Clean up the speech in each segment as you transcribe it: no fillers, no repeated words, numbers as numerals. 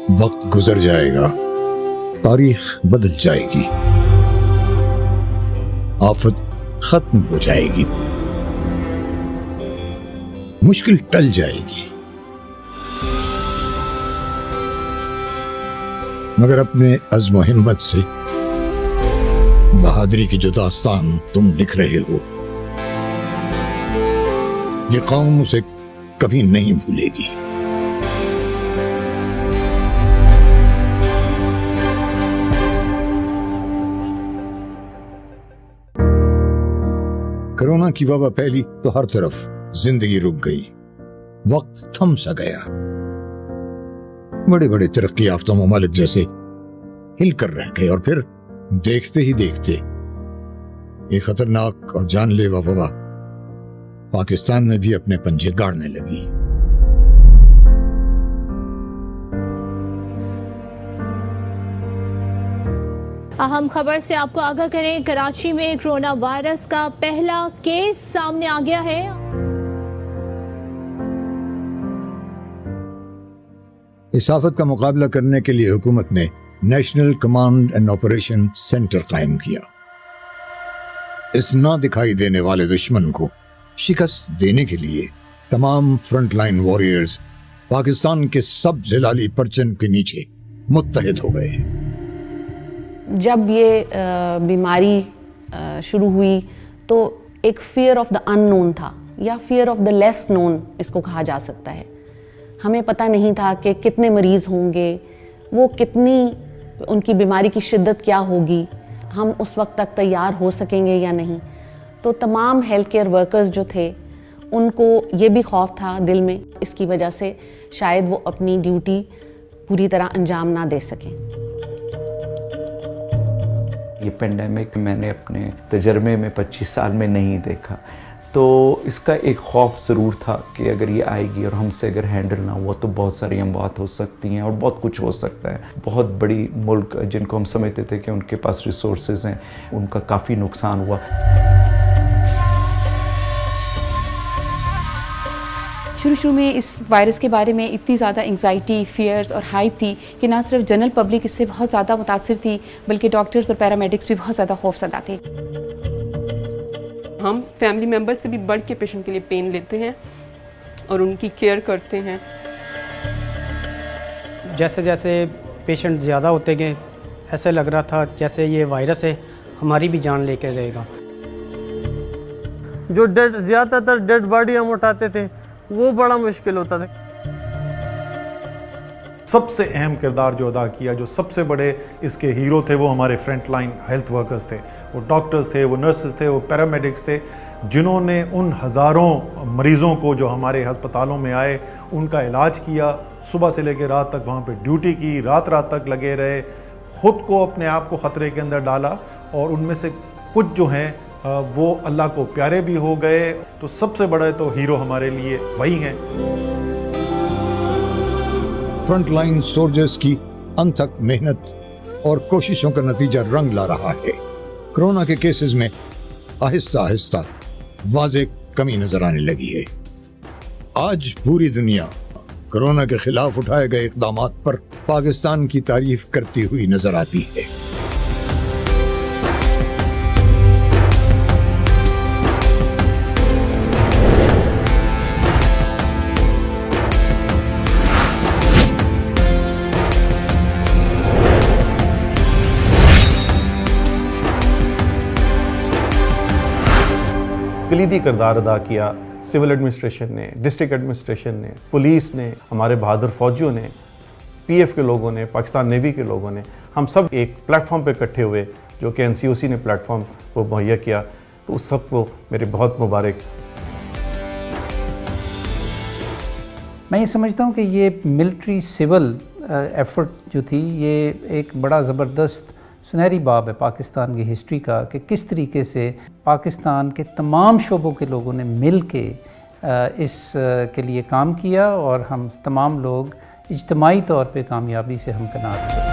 वक्त गुजर जाएगा, तारीख बदल जाएगी, आफत खत्म हो जाएगी, मुश्किल टल जाएगी, मगर अपने अज़्म व हिम्मत से बहादुरी की जो दास्तान तुम लिख रहे हो, ये कौम उसे कभी नहीं भूलेगी। कोरोना की वबा फैली तो हर तरफ जिंदगी रुक गई, वक्त थम सा गया। बड़े बड़े तरक्की याफ्ता ममालिक जैसे हिलकर रह गए और फिर देखते ही देखते ये खतरनाक और जानलेवा वबा पाकिस्तान में भी अपने पंजे गाड़ने लगी। अहम खबर से आपको आगाह करें, कराची में कोरोना वायरस का पहला केस सामने आ गया है। इस आफत का मुकाबला करने के लिए हुकूमत ने national command and operation centre कायम किया। इस ना दिखाई देने वाले दुश्मन को शिकस्त देने के लिए तमाम फ्रंटलाइन वॉरियर्स पाकिस्तान के सब जिलाली परचम के नीचे मुत्तहिद हो गए। जब ये बीमारी शुरू हुई तो एक फियर ऑफ द अननोन था, या fear of the less known इसको कहा जा सकता है। हमें पता नहीं था कि कितने मरीज़ होंगे, वो कितनी उनकी बीमारी की शिद्दत क्या होगी, हम उस वक्त तक तैयार हो सकेंगे या नहीं। तो तमाम हेल्थ केयर वर्कर्स जो थे उनको ये भी खौफ था दिल में, इसकी वजह से शायद वो अपनी ड्यूटी पूरी तरह अंजाम ना दे सकें। ये पेंडेमिक मैंने अपने तजर्बे में 25 साल में नहीं देखा, तो इसका एक खौफ ज़रूर था कि अगर ये आएगी और हमसे अगर हैंडल ना हुआ तो बहुत सारी अमवात हो सकती हैं और बहुत कुछ हो सकता है। बहुत बड़ी मुल्क जिनको हम समझते थे कि उनके पास रिसोर्सेज हैं, उनका काफ़ी नुकसान हुआ। शुरू में इस वायरस के बारे में इतनी ज़्यादा एंग्जाइटी, फियर्स और हाइप थी कि ना सिर्फ जनरल पब्लिक इससे बहुत ज़्यादा मुतासिर थी, बल्कि डॉक्टर्स और पैरामेडिक्स भी बहुत ज़्यादा खौफजदा थे। हम फैमिली मेम्बर से भी बढ़ के पेशेंट के लिए पेन लेते हैं और उनकी केयर करते हैं। जैसे जैसे पेशेंट ज़्यादा होते गए, ऐसे लग रहा था जैसे ये वायरस है हमारी भी जान लेके रहेगा। जो ज़्यादातर डेड बॉडी हम उठाते थे वो बड़ा मुश्किल होता था। सबसे अहम किरदार जो अदा किया, जो सबसे बड़े इसके हीरो थे, वो हमारे फ्रंट लाइन हेल्थ वर्कर्स थे। वो डॉक्टर्स थे, वो नर्सेज थे, वो पैरामेडिक्स थे, जिन्होंने उन हज़ारों मरीज़ों को जो हमारे अस्पतालों में आए उनका इलाज किया। सुबह से लेकर रात तक वहाँ पे ड्यूटी की, रात रात तक लगे रहे, ख़ुद को अपने आप को ख़तरे के अंदर डाला और उनमें से कुछ जो हैं वो अल्लाह को प्यारे भी हो गए। तो सबसे बड़ा तो हीरो हमारे लिए वही हैं। फ्रंटलाइन सोल्जर्स की अनथक मेहनत और कोशिशों का नतीजा रंग ला रहा है। कोरोना के केसेस में आहिस्ता आहिस्ता वाज़ेह कमी नजर आने लगी है। आज पूरी दुनिया कोरोना के खिलाफ उठाए गए इक़दामात पर पाकिस्तान की तारीफ करती हुई नजर आती है। कलीदी किरदार अदा किया सिविल एडमिनिस्ट्रेशन ने, डिस्ट्रिक्ट एडमिनिस्ट्रेशन ने, पुलिस ने, हमारे बहादुर फौजियों ने, पीएफ के लोगों ने, पाकिस्तान नेवी के लोगों ने। हम सब एक प्लेटफॉर्म पे इकट्ठे हुए जो कि एनसीओसी ने प्लेटफॉर्म को मुहैया किया, तो उस सब को मेरे बहुत मुबारक। मैं ये समझता हूँ कि ये मिलिट्री सिविल एफर्ट जो थी ये एक बड़ा ज़बरदस्त सुनहरी बाब है पाकिस्तान की हिस्ट्री का, कि किस तरीके से पाकिस्तान के तमाम शोबों के लोगों ने मिल के इस के लिए काम किया और हम तमाम लोग इज्तिमाई तौर पे कामयाबी से हमकनार हुए।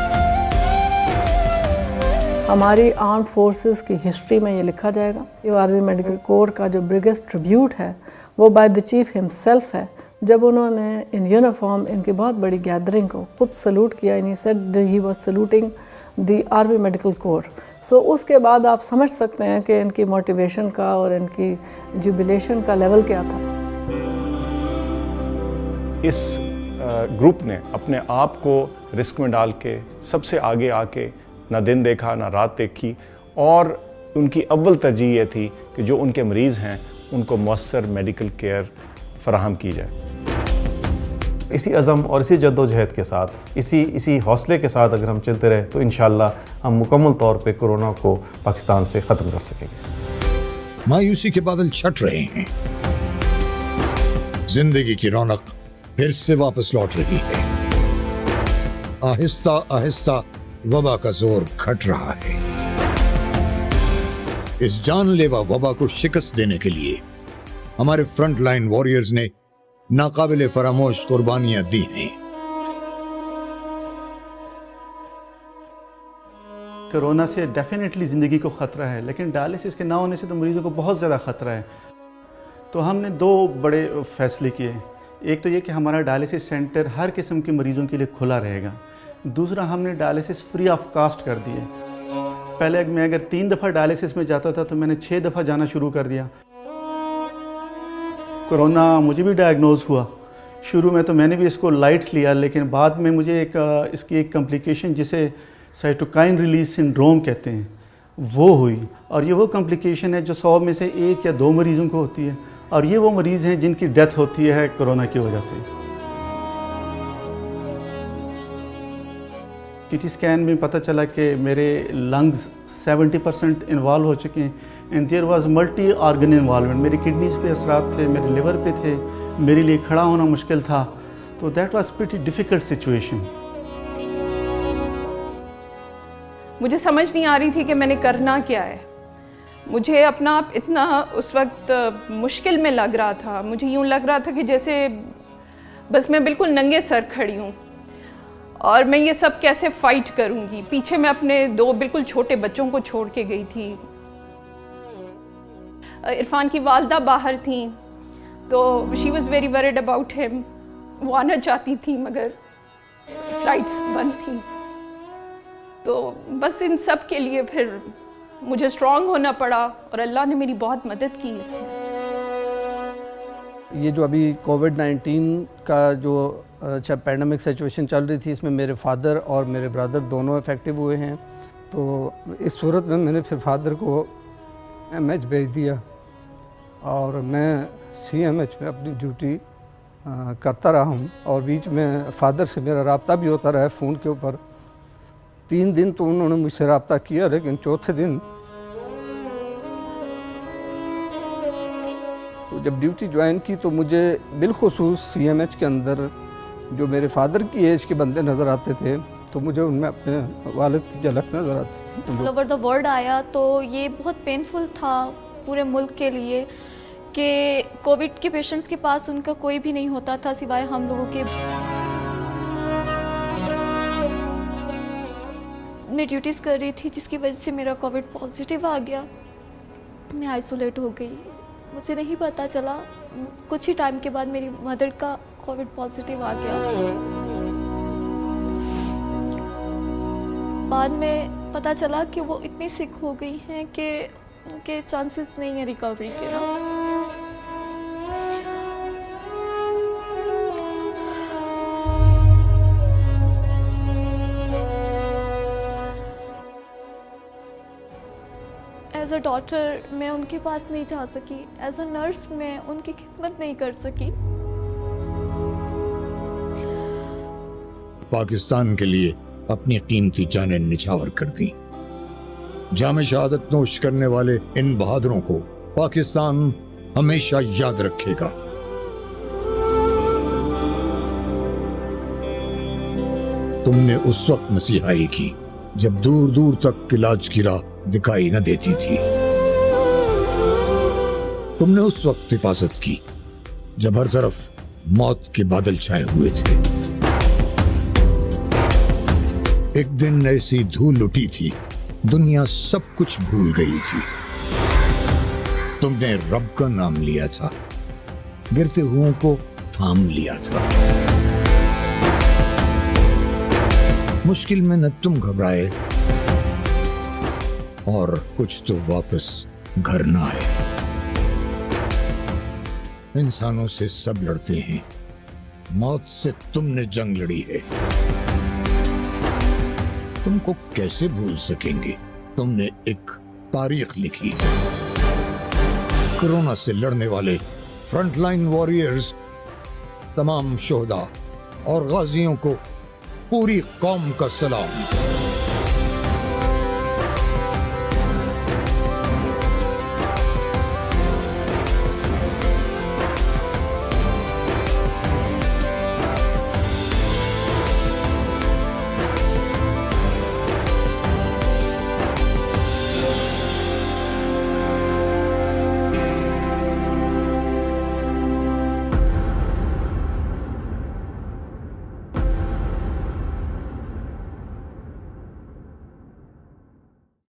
हमारी आर्म्ड फोर्सेस की हिस्ट्री में ये लिखा जाएगा। ये आर्मी मेडिकल कोर का जो बिगेस्ट ट्रिब्यूट है वो बाय द चीफ हिमसेल्फ है, जब उन्होंने इन यूनिफॉर्म इनकी बहुत बड़ी गैदरिंग को खुद सल्यूट किया, इन्हीं said he was saluting the army medical corps. So उसके बाद आप समझ सकते हैं कि इनकी मोटिवेशन का और इनकी जुबिलेशन का लेवल क्या था। इस ग्रुप ने अपने आप को रिस्क में डाल के सबसे आगे आके ना दिन देखा ना रात देखी, और उनकी अव्वल तरजीह ये थी कि जो उनके मरीज़ हैं उनको मौसर मेडिकल केयर फराहम की जाए। इसी अज़म और इसी जद्दोजहद के साथ, इसी हौसले के साथ अगर हम चलते रहे तो इंशाअल्लाह हम मुकम्मल तौर पे कोरोना को पाकिस्तान से ख़त्म कर सकेंगे। मायूसी के बादल छट रहे हैं, जिंदगी की रौनक फिर से वापस लौट रही है। आहिस्ता आहिस्ता वबा का जोर घट रहा है। इस जानलेवा वबा को शिकस्त देने के लिए हमारे फ्रंट लाइन वॉरियर्स ने नाकाबिले फरामोश कुर्बानियां दी हैं। कोरोना से डेफिनेटली ज़िंदगी को ख़तरा है, लेकिन डायलिसिस के ना होने से तो मरीज़ों को बहुत ज़्यादा ख़तरा है। तो हमने दो बड़े फ़ैसले किए। एक तो ये कि हमारा डायलिसिस सेंटर हर किस्म के मरीज़ों के लिए खुला रहेगा। दूसरा, हमने डायलिसिस फ्री ऑफ कास्ट कर दिए। पहले मैं अगर 3 दफ़ा डायलिसिस में जाता था तो मैंने 6 दफ़ा जाना शुरू कर दिया। कोरोना मुझे भी डायग्नोज़ हुआ। शुरू में तो मैंने भी इसको लाइट लिया, लेकिन बाद में मुझे इसकी एक कॉम्प्लिकेशन जिसे साइटोकाइन रिलीज सिंड्रोम कहते हैं वो हुई। और ये वो कॉम्प्लिकेशन है जो 100 में से 1 या 2 मरीज़ों को होती है, और ये वो मरीज़ हैं जिनकी डेथ होती है कोरोना की वजह से। सीटी स्कैन में पता चला कि मेरे लंग्स 70% इन्वॉल्व हो चुके हैं, and there was multi organ involvement. मेरी किडनीज़ पे असरात थे, मेरे लिवर पे थे, मेरे लिए खड़ा होना मुश्किल था। तो that was pretty difficult situation. मुझे समझ नहीं आ रही थी कि मैंने करना क्या है। मुझे अपना आप इतना उस वक्त मुश्किल में लग रहा था। मुझे यूँ लग रहा था कि जैसे बस मैं बिल्कुल नंगे सर खड़ी हूँ और मैं ये सब कैसे फ़ाइट करूँगी। पीछे मैं अपने 2 बिल्कुल छोटे बच्चों को छोड़ के गई थी। इरफान की वालदा बाहर थी, तो she was very worried about him. वो आना चाहती थी मगर फ़्लाइट्स बंद थी। तो बस इन सब के लिए फिर मुझे स्ट्रॉन्ग होना पड़ा, और अल्लाह ने मेरी बहुत मदद की इसमें। ये जो अभी कोविड-19 का जो पैंडेमिक सिचुएशन चल रही थी, इसमें मेरे फादर और मेरे ब्रदर दोनों इफ़ेक्टिव हुए हैं। तो इस सूरत में मैंने फिर फादर को MH भेज दिया, और मैं CMH में अपनी ड्यूटी करता रहा हूँ। और बीच में फादर से मेरा रब्ता भी होता रहा फ़ोन के ऊपर। 3 दिन तो उन्होंने मुझसे रब्ता किया, लेकिन चौथे दिन तो जब ड्यूटी ज्वाइन की तो मुझे बिलखुसूस CMH के अंदर जो मेरे फादर की एज के बंदे नज़र आते थे, तो मुझे उनमें अपने वालिद की झलक नज़र आती थी। ऑल ओवर द वर्ल्ड आया तो ये बहुत पेनफुल था पूरे मुल्क के लिए कि कोविड के पेशेंट्स के पास उनका कोई भी नहीं होता था सिवाय हम लोगों के। मैं ड्यूटीज़ कर रही थी जिसकी वजह से मेरा कोविड पॉजिटिव आ गया। मैं आइसोलेट हो गई, मुझे नहीं पता चला। कुछ ही टाइम के बाद मेरी मदर का कोविड पॉजिटिव आ गया। बाद में पता चला कि वो इतनी सिक हो गई हैं कि उनके चांसेस नहीं है रिकवरी के ना। एज अ डॉटर मैं उनके पास नहीं जा सकी, एज अ नर्स मैं उनकी खिदमत नहीं कर सकी। पाकिस्तान के लिए अपनी कीमती जानें निछावर कर दी। जामे शहादत नोश करने वाले इन बहादुरों को पाकिस्तान हमेशा याद रखेगा। तुमने उस वक्त मसीहाई की जब दूर दूर तक इलाज की राह दिखाई न देती थी। तुमने उस वक्त हिफाजत की जब हर तरफ मौत के बादल छाए हुए थे। एक दिन ऐसी धूल उठी थी, दुनिया सब कुछ भूल गई थी। तुमने रब का नाम लिया था, गिरते हुओं को थाम लिया था। मुश्किल में न तुम घबराए और कुछ तो वापस घर ना आए। इंसानों से सब लड़ते हैं, मौत से तुमने जंग लड़ी है। तुमको कैसे भूल सकेंगे? तुमने एक तारीख लिखी है। कोरोना से लड़ने वाले फ्रंटलाइन वॉरियर्स, तमाम शोहदा और गाजियों को पूरी कौम का सलाम।